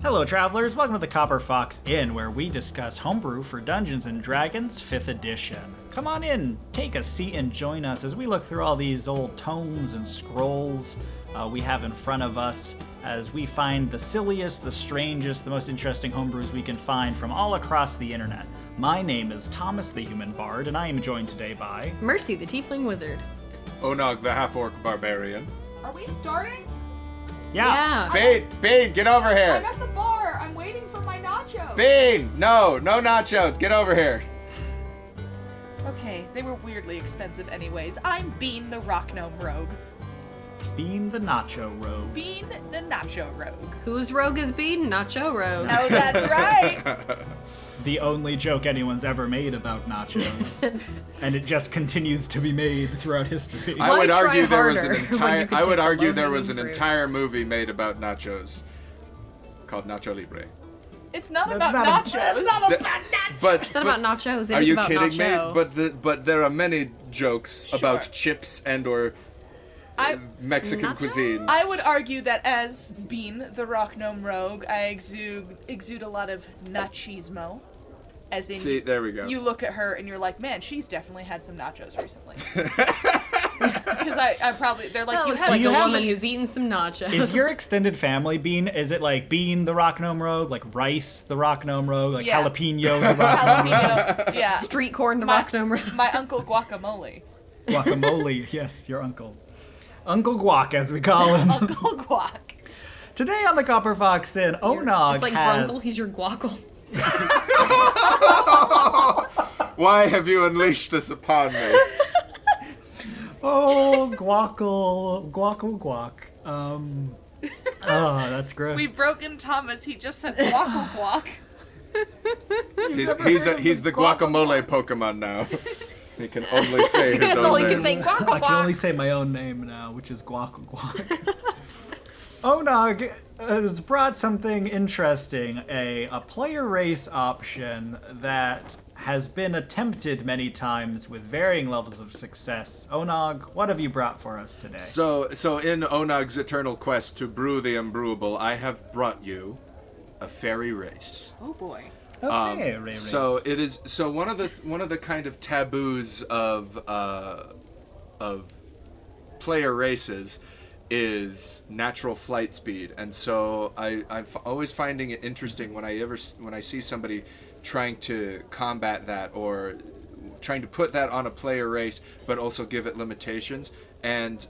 Hello travelers, welcome to the Copper Fox Inn, where we discuss homebrew for Dungeons & Dragons 5th edition. Come on in, take a seat and join us as we look through all these old tomes and scrolls we have in front of us, as we find the silliest, the strangest, the most interesting homebrews we can find from all across the internet. My name is Thomas the Human Bard, and I am joined today by... Mercy the Tiefling Wizard. Onog the Half-Orc Barbarian. Are we starting? Yeah. Bean, get over I'm here! at the bar. I'm waiting for my nachos. Bean! No nachos, get over here! Okay, they were weirdly expensive anyways. I'm Bean the Rock Gnome Rogue. Bean the Nacho Rogue. Bean the Nacho Rogue. Whose rogue is Bean? Nacho Rogue. Oh, that's right. The only joke anyone's ever made about nachos. And it just continues to be made throughout history. I would Why argue try there was an harder when entire you could I would take the argue there low-hanging was an fruit? entire movie made about nachos called Nacho Libre. It's not That's about not nachos. a- It's not Th- about nachos. But It's not about nachos, it are is you about kidding nacho. me? But there are many jokes about chips and or Mexican Nacho? cuisine. I would argue that as Bean the Rock Gnome Rogue, I exude a lot of nachismo. As in, See, there we go. you look at her and you're like, man, she's definitely had some nachos recently. Because I probably, they're like, Well, you it's had like you a have- woman who's eating some nachos. Is your extended family Bean? Is it like Bean the Rock Gnome Rogue, like Rice the Rock Gnome Rogue, like Yeah. Jalapeno the Rock Gnome Rogue? jalapeno, yeah. Street corn the My- rock gnome rogue? My uncle Guacamole. Guacamole, yes, your uncle. Uncle Guac, as we call him. Uncle Guac. Today on the Copper Fox Inn, Onog It's like has... Grunkle, he's your guackle. Why have you unleashed this upon me? Oh, guac. Oh, that's gross. We've broken Thomas. He just said Guackle Guac. He's the guacamole Pokemon now. He can only say his That's own all he name. can say, guackle I can only guac. say my own name now, which is guac. Onog has brought something interesting, a player race option that has been attempted many times with varying levels of success. Onog, what have you brought for us today? So in Onog's eternal quest to brew the unbrewable, I have brought you a fairy race. Oh boy. A fairy race. So it is one of the kind of taboos of player races is natural flight speed, and so I'm always finding it interesting when I see somebody trying to combat that or trying to put that on a player race, but also give it limitations. And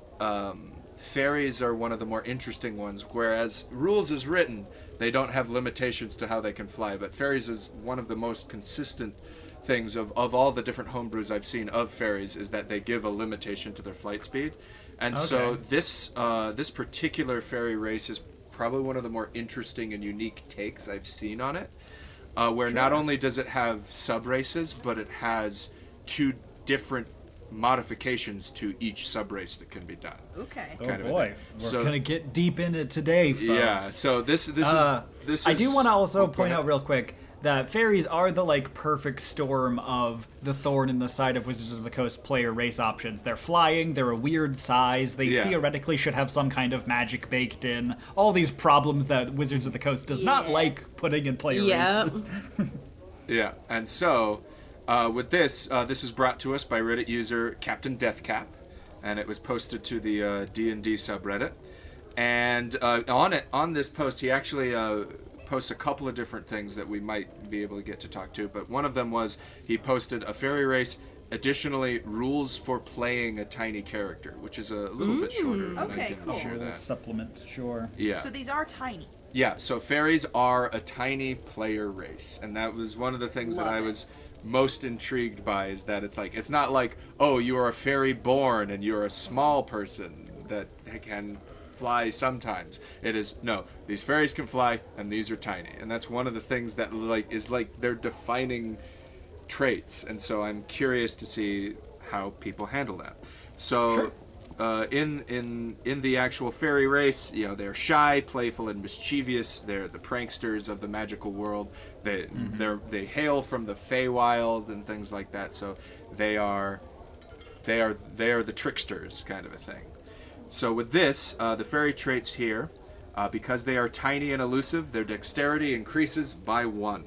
fairies are one of the more interesting ones, whereas rules is written, they don't have limitations to how they can fly, but fairies is one of the most consistent things of all the different homebrews I've seen of fairies, is that they give a limitation to their flight speed. And so Okay. this particular fairy race is probably one of the more interesting and unique takes I've seen on it, where not only does it have sub-races, but it has two different modifications to each sub-race that can be done. Okay. Oh kind of a boy, thing. we're So- gonna get deep in it today, folks. Yeah, so this is I do want to also go point ahead. out real quick that fairies are the perfect storm of the thorn in the side of Wizards of the Coast player race options. They're flying, they're a weird size, they Yeah. theoretically should have some kind of magic baked in. All these problems that Wizards of the Coast does not Yeah. like putting in player Yep. races. Yeah, and so with this is brought to us by Reddit user Captain Deathcap, and it was posted to the D&D subreddit. And on this post, he actually posts a couple of different things that we might be able to get to talk to. But one of them was he posted a fairy race. Additionally, rules for playing a tiny character, which is a little bit shorter. And Okay, I can cool. share that. Supplement, sure. Yeah. So these are tiny. Yeah, so fairies are a tiny player race, and that was one of the things that Love I it. was most intrigued by, is that it's not like, oh, you are a fairy born and you're a small person that can fly sometimes. It is, no, these fairies can fly and these are tiny, and that's one of the things that is their defining traits, and so I'm curious to see how people handle that. So Sure. in the actual fairy race, they're shy, playful, and mischievous. They're the pranksters of the magical world. They hail from the Feywild and things like that. So they are the tricksters, kind of a thing. So with this, the fairy traits here Because they are tiny and elusive, their dexterity increases by 1.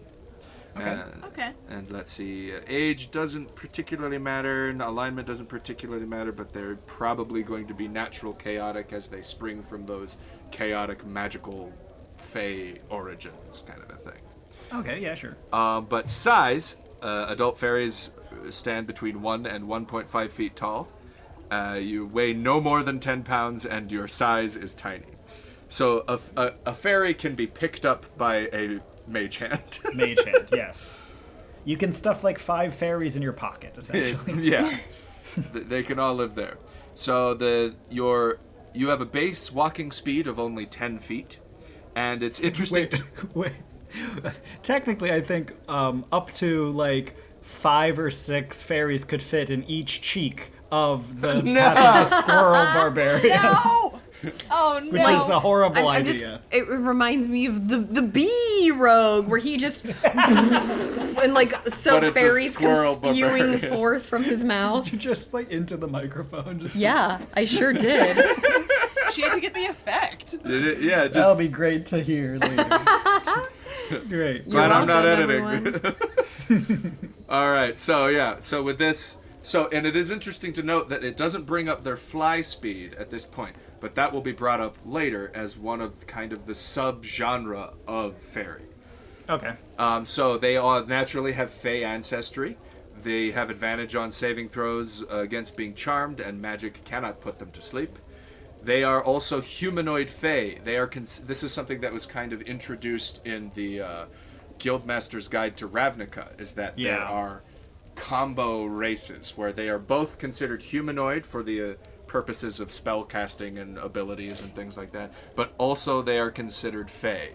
Okay. Okay. And let's see, age doesn't particularly matter, and alignment doesn't particularly matter, but they're probably going to be natural chaotic as they spring from those chaotic magical fey origins kind of a thing. Okay, yeah, sure. But size, adult fairies stand between 1 and 1.5 feet tall. You weigh no more than 10 pounds, and your size is tiny. So a fairy can be picked up by a mage hand. Mage hand, yes. You can stuff like 5 fairies in your pocket, essentially. Yeah. They can all live there. So you have a base walking speed of only 10 feet. And it's interesting. Wait. Technically, I think up to like 5 or 6 fairies could fit in each cheek of the squirrel barbarian. No! Oh no! Which is a horrible I'm idea. it reminds me of the bee rogue, where he just and like so But it's a fairies come squirrel spewing barbarian. forth from his mouth. Just like into the microphone. Yeah, I sure did. She had to get the effect. Yeah, just That'll be great to hear, ladies. Great. glad I'm not welcome, editing. All right, so with this, and it is interesting to note that it doesn't bring up their fly speed at this point, but that will be brought up later as one of kind of the sub-genre of fairy. Okay. So they all naturally have fey ancestry. They have advantage on saving throws against being charmed, and magic cannot put them to sleep. They are also humanoid fae. They are. This is something that was kind of introduced in the Guildmaster's Guide to Ravnica. Is that there are combo races where they are both considered humanoid for the purposes of spell casting and abilities and things like that, but also they are considered fae.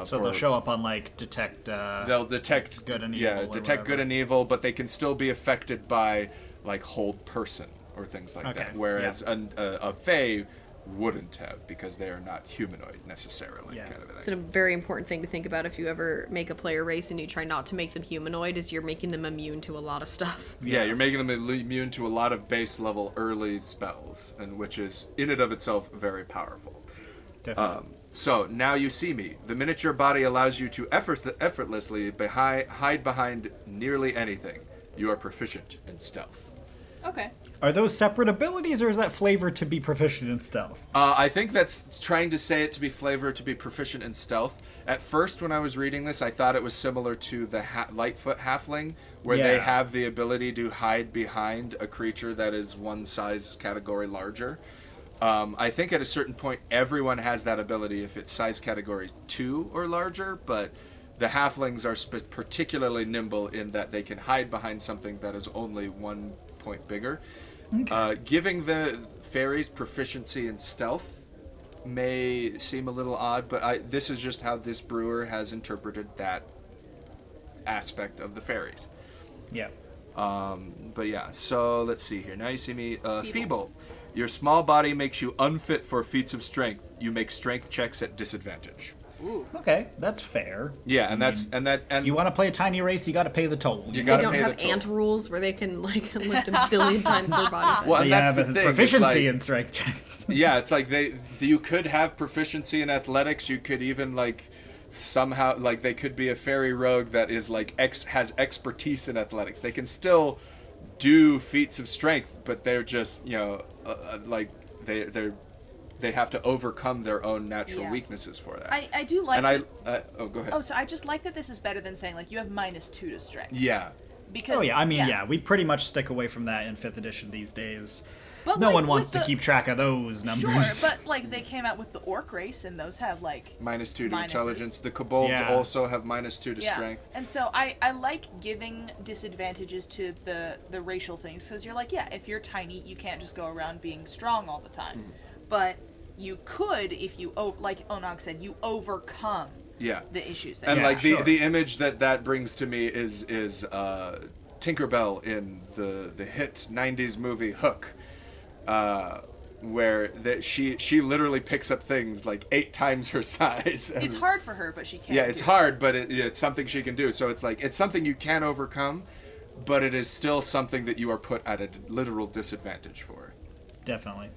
So they'll show up on like detect. They'll detect good and evil. Yeah, or detect whatever. good and evil, but they can still be affected by like hold person or things like Okay, that. Whereas a fae wouldn't have, because they are not humanoid necessarily. Yeah. Kind of a It's thing. a very important thing to think about if you ever make a player race and you try not to make them humanoid, is you're making them immune to a lot of stuff. Yeah, you're making them immune to a lot of base level early spells, and which is in and of itself very powerful. Definitely. So now you see me. The miniature body allows you to effortlessly hide behind nearly anything. You are proficient in stealth. Okay. Are those separate abilities, or is that flavor to be proficient in stealth? I think that's trying to say it to be flavor to be proficient in stealth. At first, when I was reading this, I thought it was similar to the Lightfoot Halfling, where they Yeah. have the ability to hide behind a creature that is one size category larger. I think at a certain point, everyone has that ability if it's size category 2 or larger, but the halflings are particularly nimble in that they can hide behind something that is only 1 point bigger. Okay. Giving the fairies proficiency in stealth may seem a little odd, but this is just how this brewer has interpreted that aspect of the fairies. Yeah. But yeah, so let's see here. Now you see me. Feeble. Your small body makes you unfit for feats of strength. You make strength checks at disadvantage. Ooh. Okay, that's fair. Yeah, and You want to play a tiny race, you got to pay the toll. You They gotta don't pay have the toll. ant rules where they can like lift a billion times their bodies. Well, and They that's have the a thing. proficiency it's in strength checks. yeah, it's like you could have proficiency in athletics. You could even like somehow like they could be a fairy rogue that is like has expertise in athletics. They can still do feats of strength, but they're just like they have to overcome their own natural Yeah. weaknesses for that. I do like. and go ahead. Oh, so I just like that this is better than saying like you have -2 to strength. Yeah. Because Oh yeah, I mean, yeah, we pretty much stick away from that in 5th edition these days. But No like, one wants with to the- keep track of those numbers. Sure, but like they came out with the orc race, and those have like -2 to minuses. intelligence. The kobolds Yeah. also have -2 to strength. And so I like giving disadvantages to the racial things, because you're like, yeah, if you're tiny, you can't just go around being strong all the time. But you could, if you, like Onog said, you overcome Yeah. the issues that And Yeah, like sure. the image that brings to me is Tinkerbell in the hit 90s movie Hook, where she literally picks up things like 8 times her size. it's hard for her, but she can. Yeah, it's hard, but it's something she can do. So it's like it's something you can overcome, but it is still something that you are put at a literal disadvantage for. Definitely.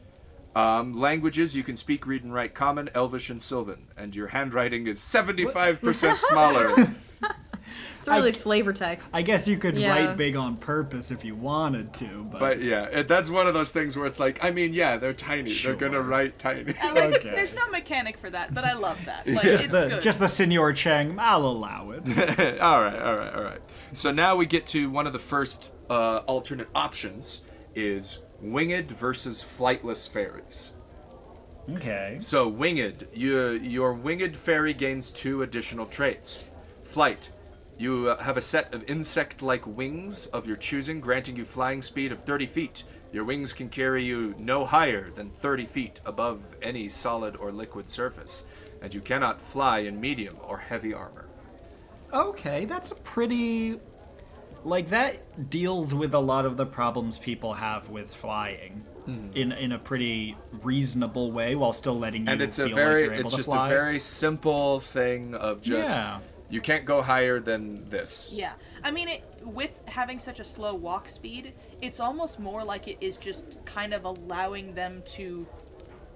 Languages, you can speak, read, and write Common, Elvish, and Sylvan. And your handwriting is 75% smaller. It's really flavor text. I guess you could Yeah. write big on purpose if you wanted to, But yeah, that's one of those things where it's like, I mean, yeah, they're tiny. Sure. They're gonna write tiny. I like, Okay. There's no mechanic for that, but I love that. Like, just it's the good. just the Senor Chang, I'll allow it. all right. So now we get to one of the first alternate options is winged versus flightless fairies. Okay. So winged, your winged fairy gains 2 additional traits. Flight, you have a set of insect-like wings of your choosing, granting you flying speed of 30 feet. Your wings can carry you no higher than 30 feet above any solid or liquid surface, and you cannot fly in medium or heavy armor. Okay, that's a pretty... Like, that deals with a lot of the problems people have with flying in a pretty reasonable way while still letting you And it's feel a very, like you're able it's to just fly. a very simple thing of just, Yeah. you can't go higher than this. Yeah. I mean, with having such a slow walk speed, it's almost more like it is just kind of allowing them to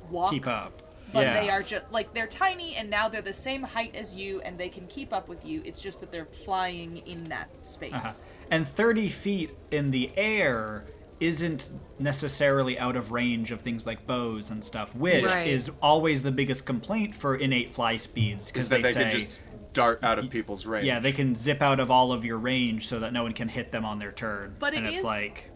walk. Keep up. But yeah. they are just, like, they're tiny, and now they're the same height as you, and they can keep up with you. It's just that they're flying in that space. Uh-huh. And 30 feet in the air isn't necessarily out of range of things like bows and stuff, which Right. is always the biggest complaint for innate fly speeds. Is Because that they say, can just dart out of people's range. yeah, they can zip out of all of your range so that no one can hit them on their turn. But and it it's is- like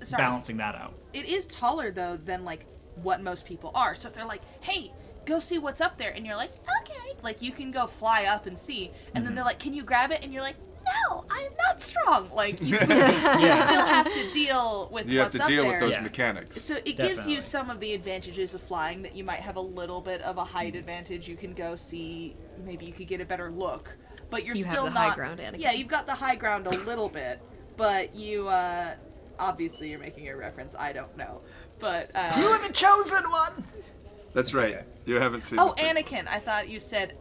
Sorry. balancing that out. It is taller, though, than, like, what most people are. So if they're like, hey, go see what's up there, and you're like, okay. Like, you can go fly up and see. And then they're like, can you grab it? And you're like, no, I'm not strong. Like, you still, you still have to deal with You have what's to up deal there. with those Yeah. mechanics. So it gives Definitely. you some of the advantages of flying, that you might have a little bit of a height advantage. You can go see, maybe you could get a better look, but you're You have still the not. high ground, Anakin. Yeah, you've got the high ground a little bit, but you obviously you're making a reference. I don't know, but You're the chosen one! That's right. okay. You haven't seen oh, the thing. Anakin, I thought you said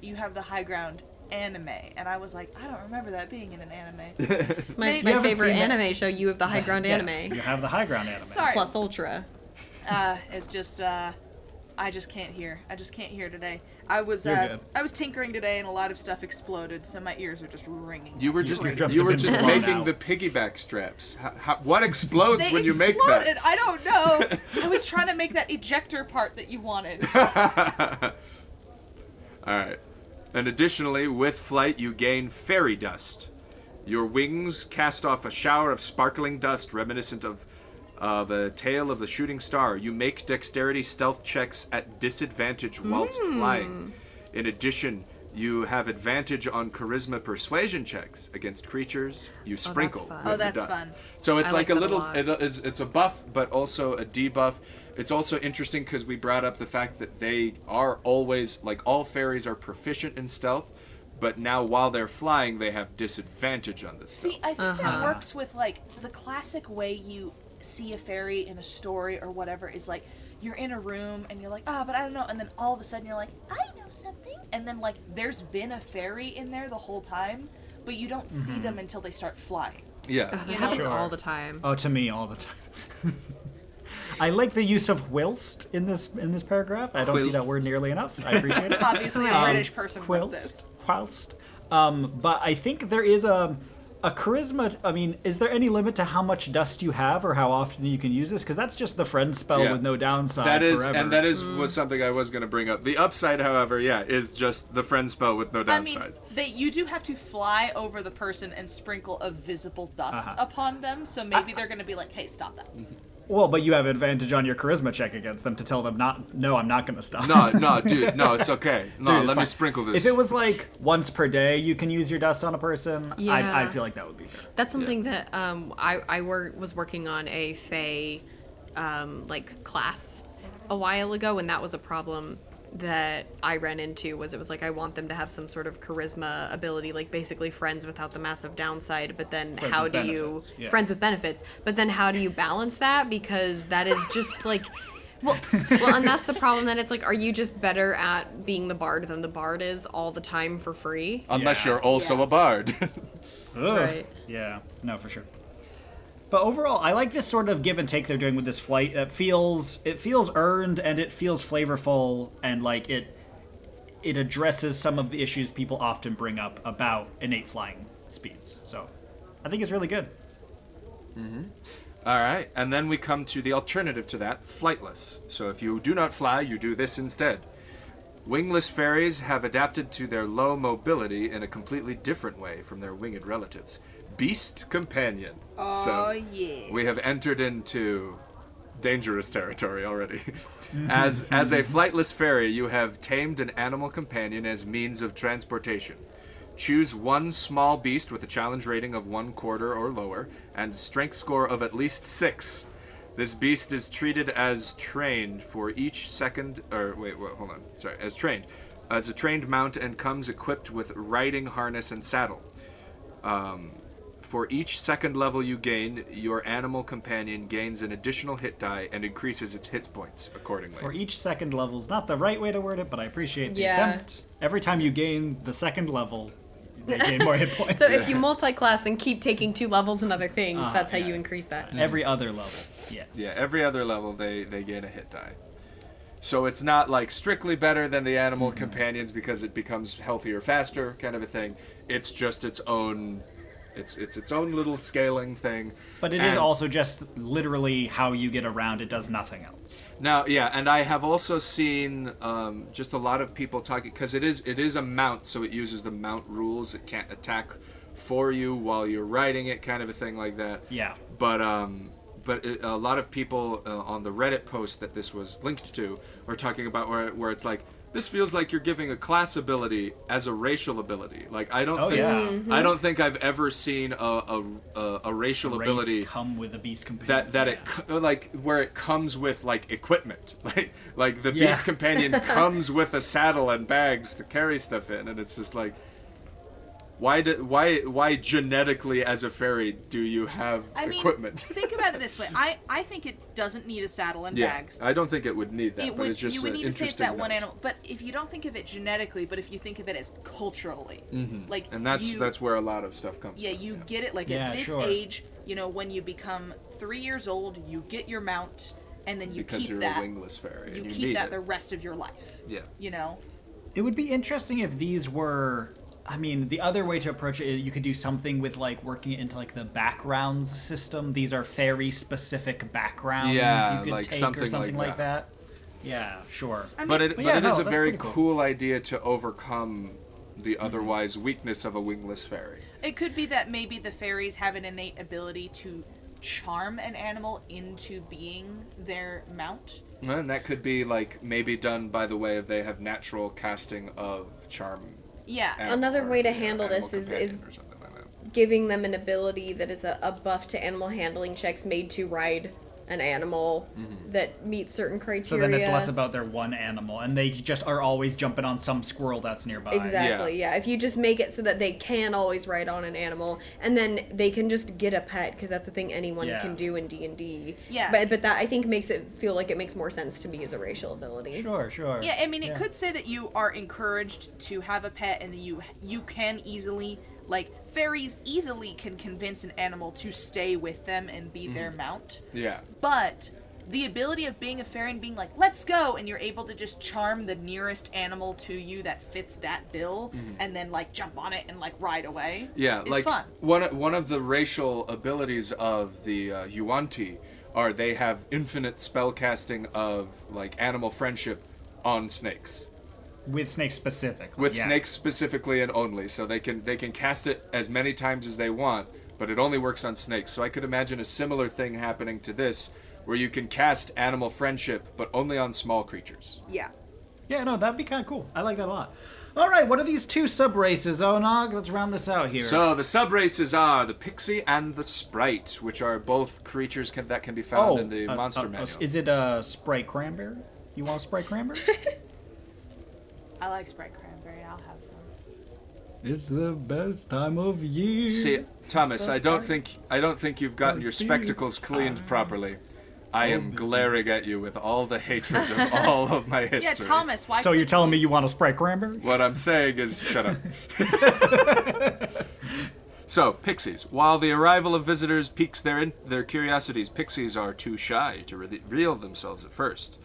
you have the high ground anime, and I was like, I don't remember that being in an anime. It's my, You my haven't favorite seen that? anime show, You Have the High Ground Yeah, Anime. You have the high ground anime. Sorry. Plus Ultra. It's just I just can't hear. I just can't hear today. I was You're good. I was tinkering today, and a lot of stuff exploded, so my ears are just ringing. You were just Eardrums you have were been just blown making out. the piggyback straps. What explodes They when you make exploded. that? I don't know. I was trying to make that ejector part that you wanted. All right. And additionally, with flight, you gain fairy dust. Your wings cast off a shower of sparkling dust reminiscent of a tail of the shooting star. You make dexterity stealth checks at disadvantage whilst flying. In addition, you have advantage on charisma persuasion checks against creatures you sprinkle fun. with Oh, that's the dust. fun. So it's I like like a that a little, lot. it's a buff, but also a debuff. It's also interesting because we brought up the fact that they are always, like, all fairies are proficient in stealth, but now while they're flying, they have disadvantage on the stealth. See, I think that works with, like, the classic way you see a fairy in a story or whatever is, like, you're in a room and you're like, but I don't know, and then all of a sudden you're like, I know something, and then, like, there's been a fairy in there the whole time, but you don't see them until they start flying. Yeah. That You know? happens Sure. all the time. Oh, to me all the time. I like the use of whilst in this paragraph. I don't see that Whilst. word nearly enough. I appreciate it. Obviously, a British person wrote this. Whilst. But I think there is a charisma. I mean, is there any limit to how much dust you have or how often you can use this? Because that's just the friend spell Yeah. with no downside That is, forever. and that is was something I was going to bring up. The upside, however, is just the friend spell with no I mean, downside. you do have to fly over the person and sprinkle a visible dust upon them, so maybe they're going to be like, hey, stop that. Well, but you have advantage on your charisma check against them to tell them no, I'm not going to stop. No, dude, no, it's okay. No, Dude, it's let me fine. sprinkle this. If it was like once per day you can use your dust on a person, I Yeah. feel like that would be fair. That's something that was working on a Fae like class a while ago, and that was a problem that I ran into. Was it was like I want them to have some sort of charisma ability, like basically friends without the massive downside, but then Friends how with do you benefits, yeah. friends with benefits, but then how do you balance that, because that is just like well, and that's the problem. That it's like, are you just better at being the bard than the bard is all the time for free? Unless Yeah. you're also Yeah. a bard. Ugh. Right. Yeah. No, for sure. But overall, I like this sort of give and take they're doing with this flight. It feels earned and it feels flavorful, and like it addresses some of the issues people often bring up about innate flying speeds. So I think it's really good. All right, and then we come to the alternative to that, flightless. So if you do not fly, you do this instead. Wingless fairies have adapted to their low mobility in a completely different way from their winged relatives. Beast companion. Oh, yeah. We have entered into dangerous territory already. As a flightless fairy, you have tamed an animal companion as means of transportation. Choose one small beast with a challenge rating of 1/4 or lower, and strength score of at least 6. This beast is treated as trained for each second, as trained. As a trained mount and comes equipped with riding harness and saddle. For each second level you gain, your animal companion gains an additional hit die and increases its hit points accordingly. For each second level is not the right way to word it, but I appreciate the Yeah. attempt. Every time you gain the second level, you gain more hit points. So if you multi-class and keep taking 2 levels and other things, that's how yeah. you increase that. Every other level, yes. Yeah, every other level they gain a hit die. So it's not like strictly better than the animal companions because it becomes healthier faster kind of a thing. It's just its own its own little scaling thing. But it is also just literally how you get around. It does nothing else. Now, yeah, and I have also seen just a lot of people talking, because it is a mount, so it uses the mount rules. It can't attack for you while you're riding it, kind of a thing like that. Yeah. But a lot of people on the Reddit post that this was linked to were talking about where it's like, this feels like you're giving a class ability as a racial ability. Like I don't think I've ever seen a racial Race ability come with a beast companion. where it comes with like equipment. Like the beast companion comes with a saddle and bags to carry stuff in, and it's just like, why genetically as a fairy do you have equipment? Think about it this way. I think it doesn't need a saddle and bags. I don't think it would need that, but it's just you would need to say it's that one note. animal. But if you don't think of it genetically, but if you think of it as culturally, like, And that's where a lot of stuff comes yeah, from. you get it. Like Yeah, at this sure. age, when you become 3 years old, you get your mount, and then you Because keep you're that. a wingless fairy. You and you keep need that it. the rest of your life. Yeah. It would be interesting if these were... I mean, the other way to approach it is you could do something with, like, working it into, like, the backgrounds system. These are fairy-specific backgrounds you could like take something or something like like that. Yeah, sure. But it is a that's very pretty cool idea to overcome the otherwise weakness of a wingless fairy. It could be that maybe the fairies have an innate ability to charm an animal into being their mount. And that could be, like, maybe done by the way of they have natural casting of charm. Yeah. Another way to handle animal this is companion or something like that. giving them an ability that is a buff to animal handling checks made to ride an animal that meets certain criteria. So then it's less about their one animal, and they just are always jumping on some squirrel that's nearby. Exactly, yeah. If you just make it so that they can always ride on an animal, and then they can just get a pet, because that's a thing anyone can do in D&D. Yeah. But that, I think, makes it feel like it makes more sense to me as a racial ability. Sure. Yeah, I mean, it could say that you are encouraged to have a pet, and you can easily, like, fairies easily can convince an animal to stay with them and be their mount. Yeah. But the ability of being a fairy and being like, let's go, and you're able to just charm the nearest animal to you that fits that bill, and then, like, jump on it and, like, ride away. Yeah, is like fun. one of the racial abilities of the Yuan-Ti are they have infinite spell casting of, like, animal friendship on snakes. With snakes specifically. With snakes specifically and only, so they can cast it as many times as they want, but it only works on snakes. So I could imagine a similar thing happening to this, where you can cast animal friendship, but only on small creatures. Yeah. Yeah, no, that'd be kind of cool. I like that a lot. All right, what are these 2 sub-races, Onog? Let's round this out here. So the sub-races are the Pixie and the Sprite, which are both creatures that can be found in the monster manual. Is it a Sprite Cranberry? You want a Sprite Cranberry? I like Sprite Cranberry. I'll have one. It's the best time of year. See, Thomas, I don't think you've gotten your spectacles cleaned properly. I am glaring at you with all the hatred of all of my histories. Yeah, Thomas, why So you're telling me you want a Sprite Cranberry? What I'm saying is, shut up. So, Pixies. While the arrival of visitors piques their curiosities, Pixies are too shy to reveal themselves at first.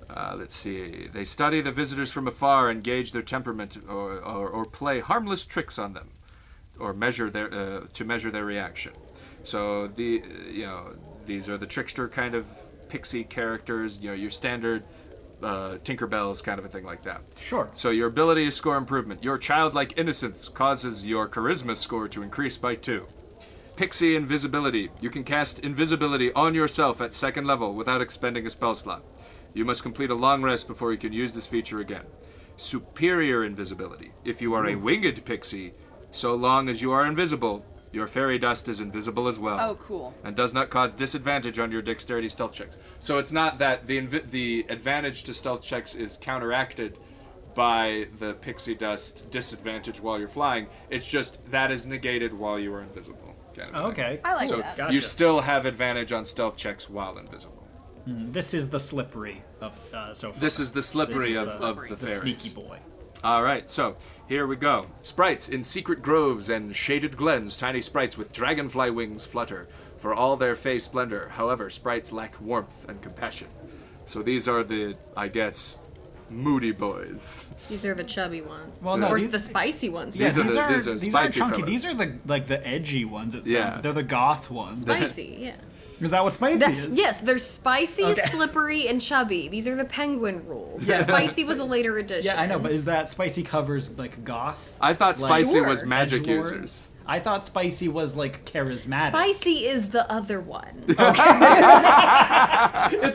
Let's see. They study the visitors from afar and gauge their temperament or play harmless tricks on them or measure their reaction. So, these are the trickster kind of pixie characters, your standard Tinkerbells kind of a thing like that. Sure. So your ability to score improvement. Your childlike innocence causes your charisma score to increase by 2. Pixie invisibility. You can cast invisibility on yourself at 2nd level without expending a spell slot. You must complete a long rest before you can use this feature again. Superior invisibility. If you are a winged pixie, so long as you are invisible, your fairy dust is invisible as well. Oh, cool. And does not cause disadvantage on your dexterity stealth checks. So it's not that the advantage to stealth checks is counteracted by the pixie dust disadvantage while you're flying. It's just that is negated while you are invisible. Kind of thing. Okay. I like So that. Gotcha. you still have advantage on stealth checks while invisible. This is the slippery of so far. This is the slippery This is of the the the fairies. sneaky boy. All right, so here we go. Sprites in secret groves and shaded glens, tiny sprites with dragonfly wings flutter for all their fey splendor. However, sprites lack warmth and compassion. So these are the, I guess, moody boys. These are the chubby ones. Well, no, or these- the spicy ones. These are the- these are these spicy aren't chunky. fellas. These are the edgy ones. It sounds. Yeah. They're the goth ones. Spicy, yeah. Is that what spicy is? Yes, there's spicy, Okay. slippery, and chubby. These are the penguin rules. Yeah. Spicy was a later addition. Yeah, I know, but is that spicy covers like goth? I thought Like- spicy was Sure. magic Edgelord? users. I thought spicy was like charismatic. Spicy is the other one. It's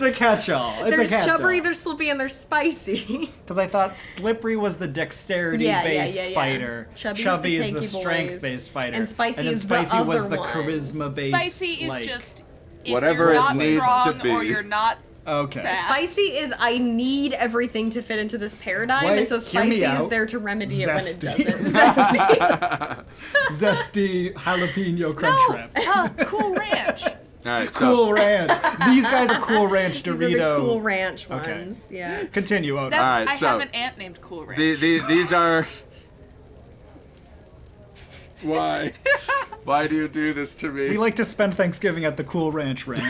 a catch-all. It's There's a catch-all. chubby, there's slippy, and there's spicy. Because I thought slippery was the dexterity-based fighter. Chubby's Chubby the is the tanky boys. strength-based fighter. And spicy then is the spicy was other the ones. charisma-based. Spicy is like, just if Whatever you're it not needs strong to be. or you're not Okay. fast. Spicy is I need everything to fit into this paradigm, Wait, and so hear me spicy is out. there to remedy it when it Zesty. doesn't. Zesty. Zesty jalapeno crunch wrap. Cool Ranch. All right, so Cool Ranch. These guys are Cool Ranch Dorito. These are the Cool Ranch Okay. ones. Yeah. Continue, Onog. That's, Alright, I so- have an aunt named Cool Ranch. these are. Why? Why do you do this to me? We like to spend Thanksgiving at the Cool Ranch Ranch.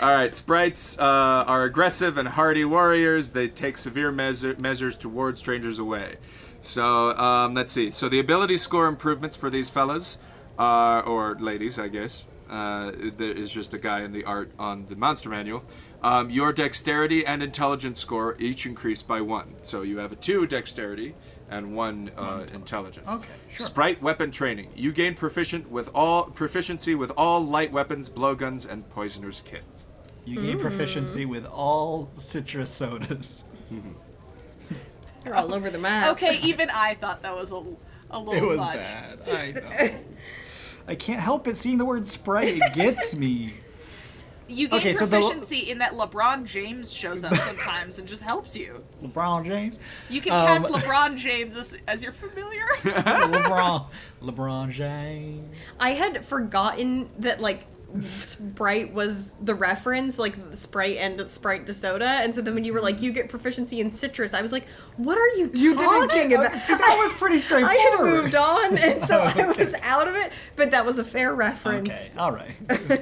All right, sprites are aggressive and hardy warriors. They take severe measures to ward strangers away. So let's see. So the ability score improvements for these fellas, or ladies, I guess. There is just a guy in the art on the monster manual. Your dexterity and intelligence score each increase by 1. So you have a 2 dexterity and 1 intelligence. Okay, sure. Sprite weapon training. You gain proficiency with all light weapons, blowguns, and poisoners' kits. You gain proficiency with all citrus sodas. They're all over the map. Okay, even I thought that was a little It was much. bad. I know. I can't help it. Seeing the word Sprite, it gets me. You gain Okay, so proficiency in that LeBron James shows up sometimes and just helps you. LeBron James? You can cast LeBron James as your familiar. LeBron James. I had forgotten that, like, Sprite was the reference, like Sprite and Sprite the soda, and so then when you were like, you get proficiency in citrus, I was like, what are you talking about? See, that was pretty I straightforward. had moved on, and so I was out of it, but that was a fair reference. Okay, all right.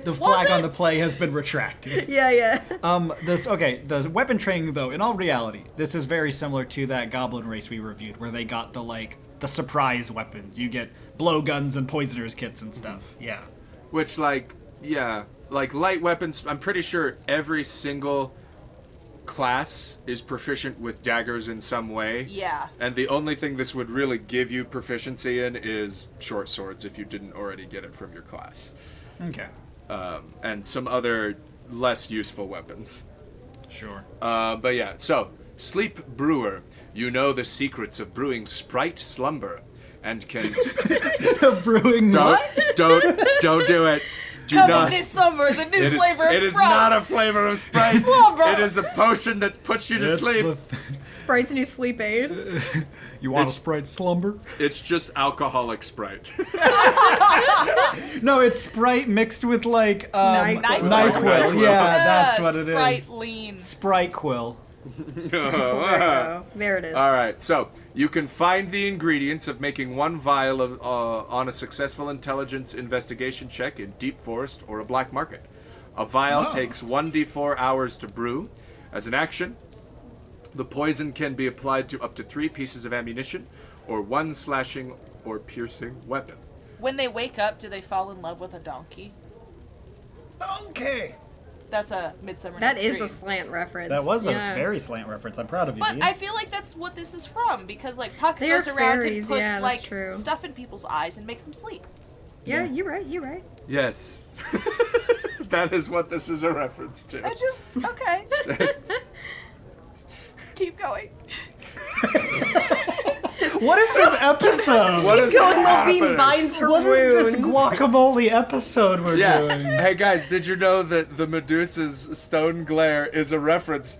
The flag it? on the play has been retracted. Yeah. The weapon training though, in all reality, this is very similar to that goblin race we reviewed, where they got the surprise weapons. You get blowguns and poisoners kits and stuff. Yeah. Which, like light weapons, I'm pretty sure every single class is proficient with daggers in some way. Yeah. And the only thing this would really give you proficiency in is short swords, if you didn't already get it from your class. Okay. And some other less useful weapons. Sure. But yeah, so, Sleep Brewer. You know the secrets of brewing Sprite Schlemmer, and can... Brewing what? Don't do it. Do Coming not. this summer, the new It is, flavor of it is Sprite. not a flavor of Sprite. Slumber. It is a potion that puts you to It's sleep. Sprite's new sleep aid. You want It's- a Sprite slumber? It's just alcoholic Sprite. No, it's Sprite mixed with like NyQuil. NyQuil. Yeah, that's what it is. Sprite lean. Sprite Quill. There you go. There it is. All right, so you can find the ingredients of making one vial of, on a successful intelligence investigation check in Deep Forest or a black market. A vial takes 1d4 hours to brew. As an action, the poison can be applied to up to 3 pieces of ammunition or 1 slashing or piercing weapon. When they wake up, do they fall in love with a donkey? Okay. That's a Midsummer That Night's is a Dream. slant reference. That was yeah. a very slant reference. I'm proud of you, But Dean. I feel like that's what this is from, because like Puck They are goes around fairies, and puts yeah, that's like true. stuff in people's eyes and makes them sleep. Yeah, you're right. You're right. Yes. That is what this is a reference to. I just okay. Keep going. What is this episode? What is Going while happening? Bean binds her What is this wounds. guacamole episode we're Yeah. doing? Hey guys, did you know that the Medusa's stone glare is a reference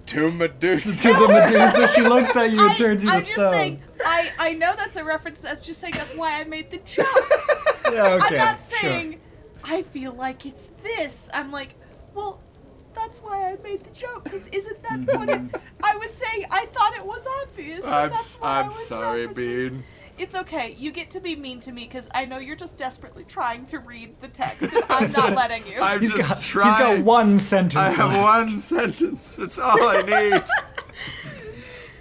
to Medusa? To the Medusa, she looks at you and turns you to I'm just stone. saying. I know that's a reference. That's just saying that's why I made the joke. Yeah, okay. I'm not sure. saying I feel like it's this. I'm like, well, that's why I made the joke. Because isn't that what it? I was saying I thought it was obvious. So that's why I I'm was sorry, referencing. Bean. It's okay. You get to be mean to me because I know you're just desperately trying to read the text, and I'm not letting you. I'm He's just got trying. one sentence I have left. one sentence. That's all I need.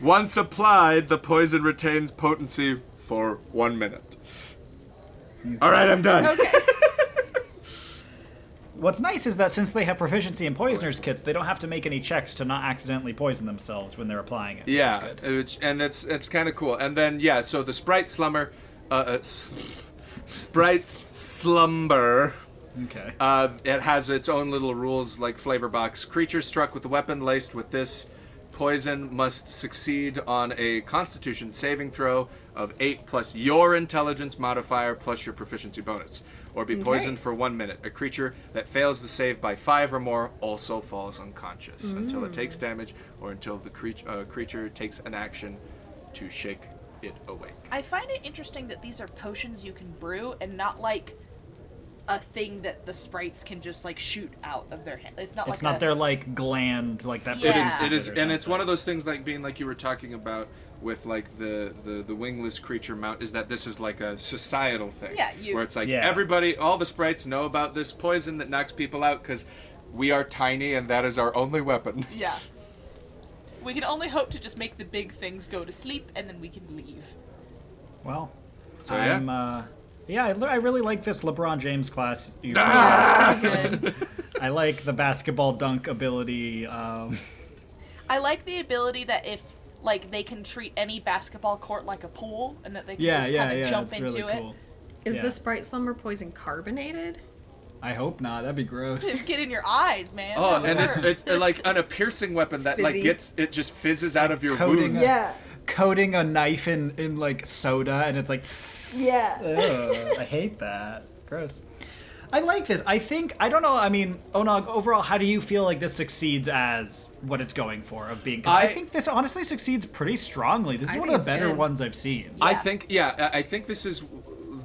Once applied, the poison retains potency for 1 minute. All right, I'm done. Okay. What's nice is that since they have proficiency in poisoners kits, they don't have to make any checks to not accidentally poison themselves when they're applying it. Yeah, That's good. and it's kind of cool. And then so the Sprite Schlemmer, Sprite Slumber. Okay. It has its own little rules like flavor box. Creatures struck with a weapon laced with this poison must succeed on a Constitution saving throw of 8 plus your intelligence modifier plus your proficiency bonus, or be poisoned for 1 minute. A creature that fails the save by 5 or more also falls unconscious until it takes damage or until the creature takes an action to shake it awake. I find it interesting that these are potions you can brew and not like a thing that the sprites can just like shoot out of their hand. It's not It's like not their like gland like that. Yeah. It is, and it's one of those things like being like you were talking about with like the wingless creature mount, is that this is like a societal thing. Yeah, where it's like Yeah. everybody, all the sprites know about this poison that knocks people out because we are tiny and that is our only weapon. Yeah. We can only hope to just make the big things go to sleep and then we can leave. Well, So I'm, I really like this LeBron James class. Yeah, that's pretty good. I like the basketball dunk ability. I like the ability that if like they can treat any basketball court like a pool and that they can just kind of jump it's into really cool. Is Yeah. the Sprite Slumber poison carbonated? I hope not. That'd be gross. Get in your eyes, man. Oh, That would and hurt. it's like on a piercing weapon that like fizzy. it just fizzes out of your Coating wound. Coating a knife in like soda and it's like Ugh, I hate that. Gross. I like this. I don't know. I mean, Onog, overall, how do you feel like this succeeds as what it's going for of being? 'Cause I think this honestly succeeds pretty strongly. This is I one think of the it's better good. ones I've seen. I think this is,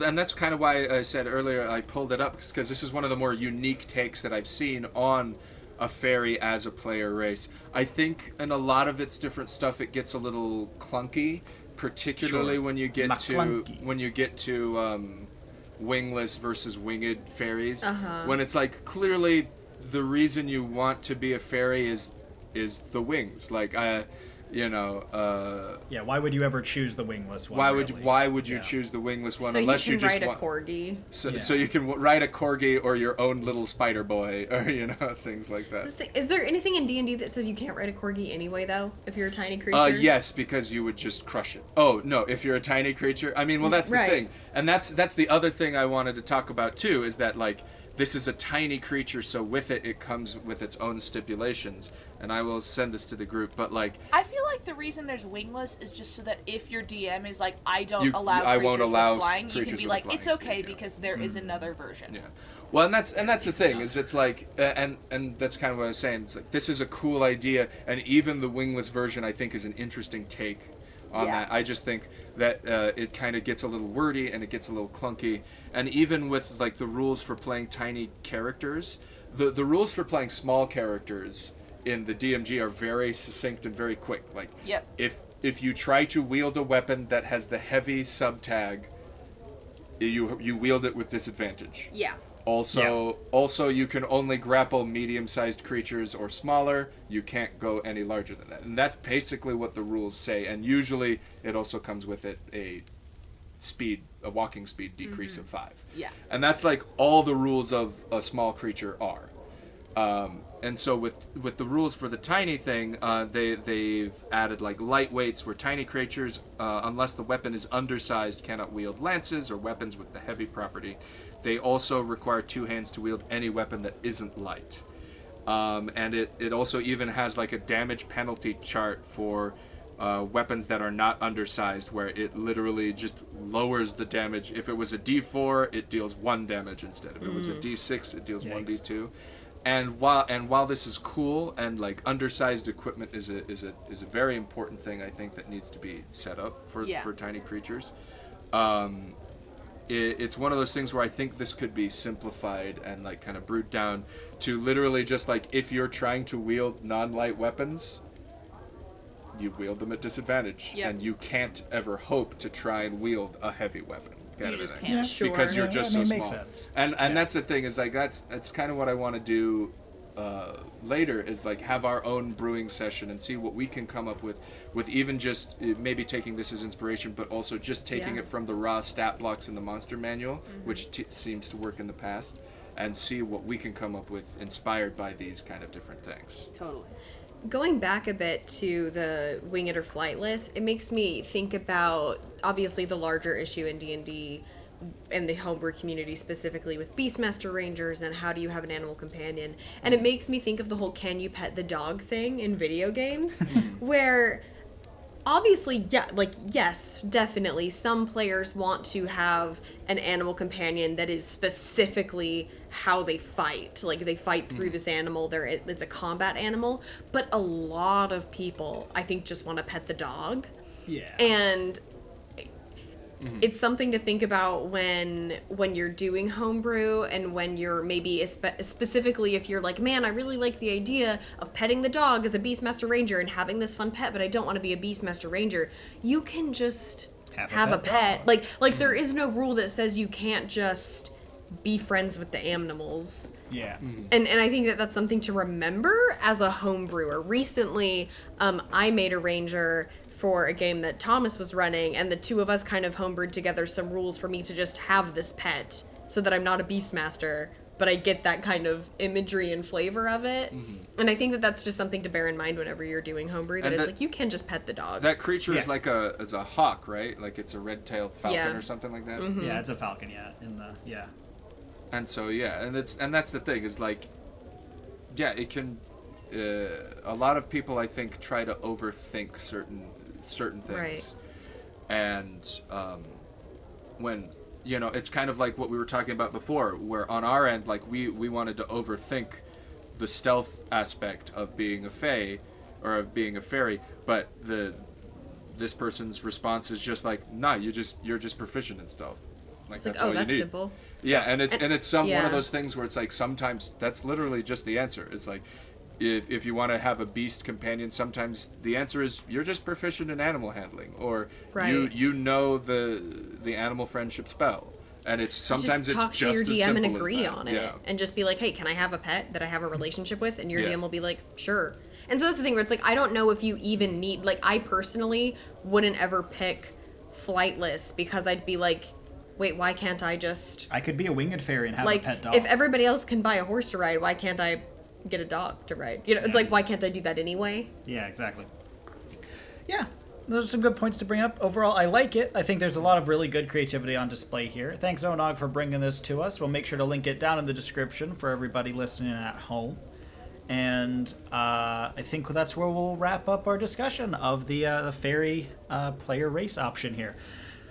and that's kind of why I said earlier I pulled it up, because this is one of the more unique takes that I've seen on a fairy as a player race. I think in a lot of its different stuff it gets a little clunky, particularly Sure. when you get McClunky. to wingless versus winged fairies. When it's like clearly the reason you want to be a fairy is the wings. Like Yeah, why would you ever choose the wingless one? why would you Yeah. choose the wingless one So unless you you can just ride a want corgi. so you can ride a corgi or your own little spider boy or things like that. Is there anything in D&D that says you can't ride a corgi anyway, though, if you're a tiny creature? Yes, because you would just crush it. Oh no, if you're a tiny creature, I mean, well, that's the Right. thing, and that's the other thing I wanted to talk about too, is that like this is a tiny creature, so with it comes with its own stipulations, and I will send this to the group. But like, I feel like the reason there's wingless is just so that if your DM is like, I don't You- allow I creatures won't allow with flying, you creatures can be with like, flying it's speed, okay yeah. because there is another version. yeah. Well, and that's the thing, is it's like, and that's kind of what I was saying. It's like this is a cool idea, and even the wingless version I think is an interesting take on Yeah. that. I just think that it kind of gets a little wordy and it gets a little clunky, and even with like the rules for playing tiny characters, the rules for playing small characters in the DMG are very succinct and very quick. Like, Yep. if you try to wield a weapon that has the heavy sub tag, you wield it with disadvantage. Yeah. Also, you can only grapple medium-sized creatures or smaller. You can't go any larger than that. And that's basically what the rules say. And usually, it also comes with it a walking speed decrease of 5. Yeah. And that's like all the rules of a small creature are. And so with the rules for the tiny thing, they've added like lightweights where tiny creatures, unless the weapon is undersized, cannot wield lances or weapons with the heavy property. They also require 2 hands to wield any weapon that isn't light. And it also even has like a damage penalty chart for weapons that are not undersized, where it literally just lowers the damage. If it was a D4, it deals 1 damage instead. If it was a D6, it deals 1d2. And while this is cool, and like undersized equipment is a very important thing, I think, that needs to be set up for tiny creatures. It's one of those things where I think this could be simplified and like kind of brute down to literally just like, if you're trying to wield non-light weapons, you wield them at disadvantage, and you can't ever hope to try and wield a heavy weapon. You just can't. Yeah, sure. Because you're just so makes small. sense. And that's the thing, is like that's kind of what I want to do later, is like have our own brewing session and see what we can come up with even just maybe taking this as inspiration, but also just taking it from the raw stat blocks in the monster manual, which seems to work in the past, and see what we can come up with inspired by these kind of different things. Totally. Going back a bit to the Winged or Flightless, it makes me think about, obviously, the larger issue in D&D and the homebrew community specifically with Beastmaster Rangers and how do you have an animal companion. And it makes me think of the whole can you pet the dog thing in video games, where obviously, yes, definitely, some players want to have an animal companion that is specifically how they fight. Like, they fight through this animal, it's a combat animal. But a lot of people, I think, just want to pet the dog. Yeah. And it's something to think about when you're doing homebrew, and when you're maybe specifically if you're like, man, I really like the idea of petting the dog as a Beastmaster Ranger and having this fun pet, but I don't want to be a Beastmaster Ranger. You can just have a pet. Like there is no rule that says you can't just be friends with the animals. Yeah. And I think that that's something to remember as a homebrewer. Recently, I made a ranger for a game that Thomas was running, and the two of us kind of homebrewed together some rules for me to just have this pet, so that I'm not a Beastmaster, but I get that kind of imagery and flavor of it. And I think that that's just something to bear in mind whenever you're doing homebrew, that it's like, you can just pet the dog. That creature is like a hawk, right? Like it's a red-tailed falcon or something like that? Yeah, it's a falcon, And so, and that's the thing, is like, it can, a lot of people, I think, try to overthink certain things. Right. And when, it's kind of like what we were talking about before, where on our end, like, we wanted to overthink the stealth aspect of being a fae, or of being a fairy, but this person's response is just like, nah, you're just proficient in stealth. Like, it's that's like, all you that's need. simple. Yeah, and it's one of those things where it's like, sometimes that's literally just the answer. It's like, if you want to have a beast companion, sometimes the answer is you're just proficient in animal handling, or you know the animal friendship spell, and it's sometimes just talk it's to your just as DM simple and agree as that. on it, and just be like, hey, can I have a pet that I have a relationship with? And your Yeah. DM will be like, sure. And so that's the thing where it's like, I don't know if you even need, like, I personally wouldn't ever pick Flightless, because I'd be like, wait, why can't I just... I could be a winged fairy and have like, a pet dog. if everybody else can buy a horse to ride, why can't I get a dog to ride? It's like, why can't I do that anyway? Yeah, exactly. Yeah, those are some good points to bring up. Overall, I like it. I think there's a lot of really good creativity on display here. Thanks, Onog, for bringing this to us. We'll make sure to link it down in the description for everybody listening at home. And I think that's where we'll wrap up our discussion of the fairy player race option here.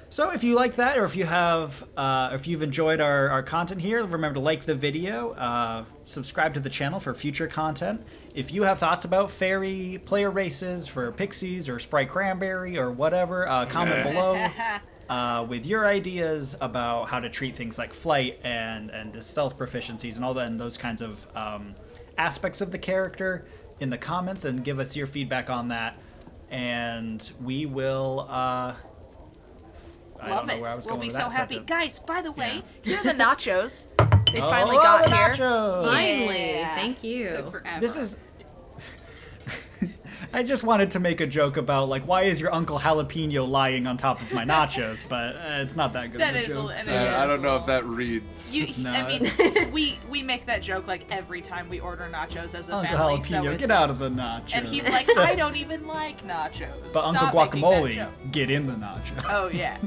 So if you like that, or if you have, if you've enjoyed our content here, remember to like the video, subscribe to the channel for future content. If you have thoughts about fairy player races for Pixies or Sprite Cranberry or whatever, comment below with your ideas about how to treat things like flight and the stealth proficiencies and all that, and those kinds of aspects of the character. in the comments and give us your feedback on that. And we will, I don't Love know it. where I was We'll going be with so that happy. sentence. Guys, by the way, here are the nachos. They Oh, finally got the here. nachos. Finally, Yeah. thank you. Took forever. This is. I just wanted to make a joke about, like, why is your Uncle Jalapeno lying on top of my nachos? But it's not that good That of a is a joke. li- so- it is. I don't know if that reads. No. I mean, we make that joke like every time we order nachos as a Uncle family. So Jalapeno, it's get out of the nachos. And he's like, I don't even like nachos. But Stop Uncle making that Guacamole, joke." get in the nacho. Oh yeah,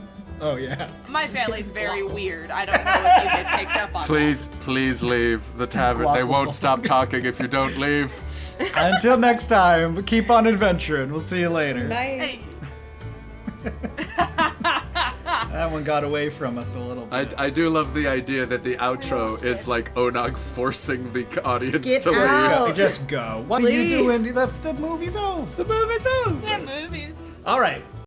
Oh, yeah. my family's very weird. I don't know if you had picked up on Please leave the tavern. They won't Guacamole. stop talking if you don't leave. Until next time, keep on adventuring. We'll see you later. that. Hey, That one got away from us a little bit. I do love the idea that the outro is like Onog forcing the audience Get to leave. out. Just go. What are you Leave. doing? The movie's over. The movie's over. they're movies. All right.